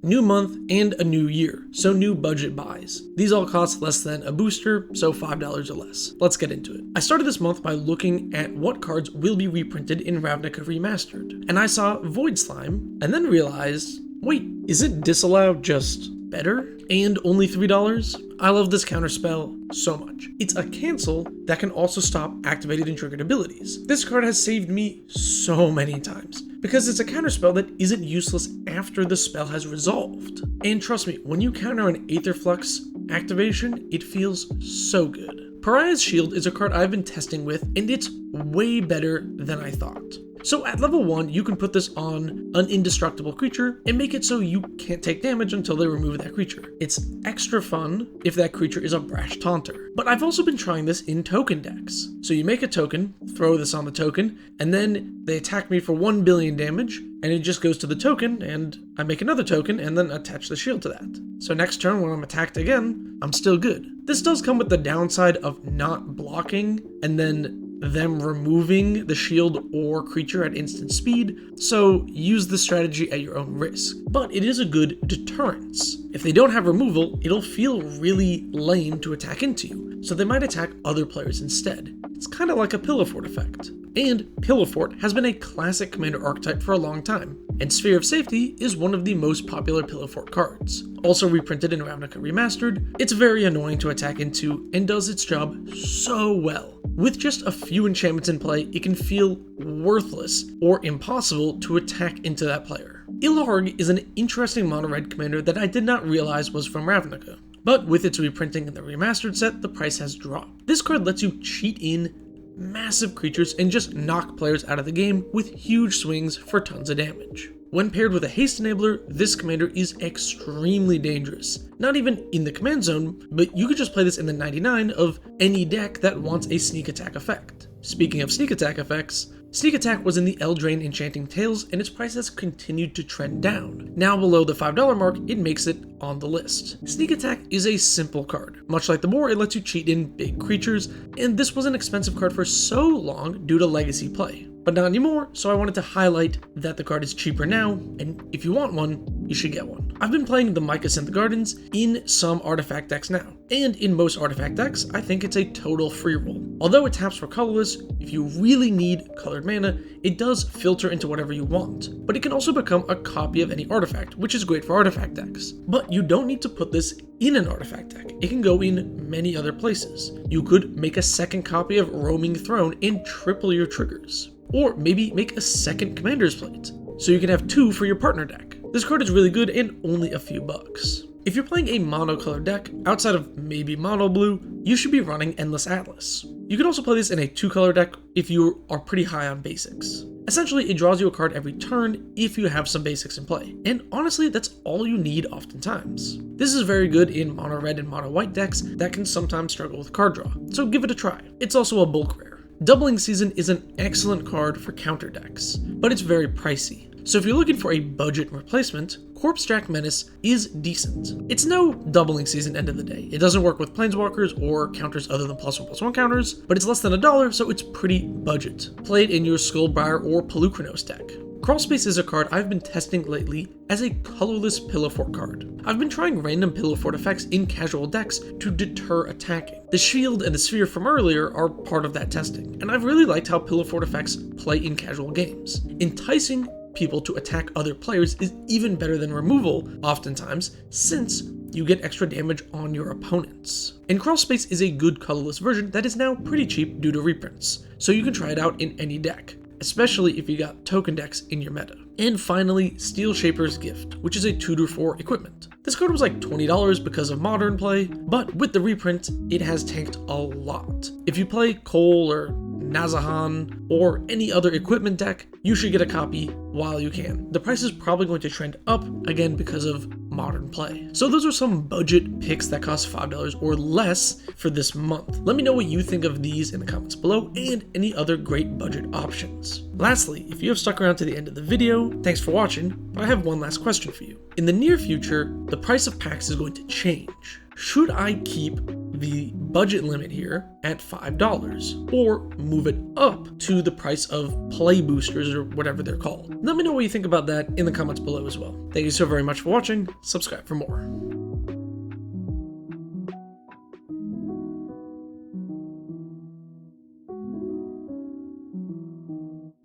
new month, and a new year, so new budget buys. These all cost less than a booster, so $5 or less. Let's get into it. I started this month by looking at what cards will be reprinted in Ravnica Remastered, and I saw Void Slime, and then realized, wait, is it Dusallow just better? And only $3? I love this counterspell so much. It's a cancel that can also stop activated and triggered abilities. This card has saved me so many times, because it's a counterspell that isn't useless after the spell has resolved. And trust me, when you counter an Aetherflux activation, it feels so good. Pariah's Shield is a card I've been testing with, and it's way better than I thought. So at level 1, you can put this on an indestructible creature and make it so you can't take damage until they remove that creature. It's extra fun if that creature is a brash taunter. But I've also been trying this in token decks. So you make a token, throw this on the token, and then they attack me for 1 billion damage, and it just goes to the token, and I make another token, and then attach the shield to that. So next turn when I'm attacked again, I'm still good. This does come with the downside of not blocking, and then them removing the shield or creature at instant speed, so use the strategy at your own risk. But it is a good deterrence. If they don't have removal, it'll feel really lame to attack into you, so they might attack other players instead. It's kind of like a pillowfort effect. And pillowfort has been a classic commander archetype for a long time, and Sphere of Safety is one of the most popular pillowfort cards. Also reprinted in Ravnica Remastered, it's very annoying to attack into and does its job so well. With just a few enchantments in play, it can feel worthless or impossible to attack into that player. Ilharg is an interesting mono-red commander that I did not realize was from Ravnica, but with its reprinting in the remastered set, the price has dropped. This card lets you cheat in massive creatures and just knock players out of the game with huge swings for tons of damage. When paired with a haste enabler, this commander is extremely dangerous. Not even in the command zone, but you could just play this in the 99 of any deck that wants a sneak attack effect. Speaking of sneak attack effects, Sneak Attack was in the Eldraine Enchanting Tales, and its price has continued to trend down. Now below the $5 mark, it makes it on the list. Sneak Attack is a simple card. Much like the Boar, it lets you cheat in big creatures, and this was an expensive card for so long due to legacy play. But not anymore, so I wanted to highlight that the card is cheaper now, and if you want one, you should get one. I've been playing the Mycosynnth Gardens in some artifact decks now, and in most artifact decks, I think it's a total free roll. Although it taps for colorless, if you really need colored mana, it does filter into whatever you want, but it can also become a copy of any artifact, which is great for artifact decks. But you don't need to put this in an artifact deck. It can go in many other places. You could make a second copy of Roaming Throne and triple your triggers. Or maybe make a second Commander's Plate, so you can have 2 for your partner deck. This card is really good and only a few bucks. If you're playing a monocolored deck, outside of maybe mono blue, you should be running Endless Atlas. You can also play this in a 2-color deck if you are pretty high on basics. Essentially, it draws you a card every turn if you have some basics in play, and honestly, that's all you need oftentimes. This is very good in mono red and mono white decks that can sometimes struggle with card draw, so give it a try. It's also a bulk rare. Doubling Season is an excellent card for counter decks, but it's very pricey. So if you're looking for a budget replacement, Corpsejack Menace is decent. It's no Doubling Season end of the day. It doesn't work with Planeswalkers or counters other than +1/+1 counters, but it's less than $1, so it's pretty budget. Play it in your Skullbriar or Pelucranos deck. Crawlspace is a card I've been testing lately as a colorless pillowfort card. I've been trying random pillowfort effects in casual decks to deter attacking. The shield and the sphere from earlier are part of that testing, and I've really liked how pillowfort effects play in casual games. Enticing people to attack other players is even better than removal, oftentimes, since you get extra damage on your opponents. And Crawlspace is a good colorless version that is now pretty cheap due to reprints, so you can try it out in any deck, especially if you got token decks in your meta. And finally, Steelshaper's Gift, which is a tutor for equipment. This card was like $20 because of modern play, but with the reprint, it has tanked a lot. If you play Cole or Nazahan or any other equipment deck, you should get a copy while you can. The price is probably going to trend up again because of modern play. So those are some budget picks that cost $5 or less for this month. Let me know what you think of these in the comments below and any other great budget options. Lastly, if you have stuck around to the end of the video, thanks for watching, but I have one last question for you. In the near future, the price of packs is going to change. Should I keep the budget limit here at $5, or move it up to the price of play boosters or whatever they're called. Let me know what you think about that in the comments below as well. Thank you so very much for watching. Subscribe for more.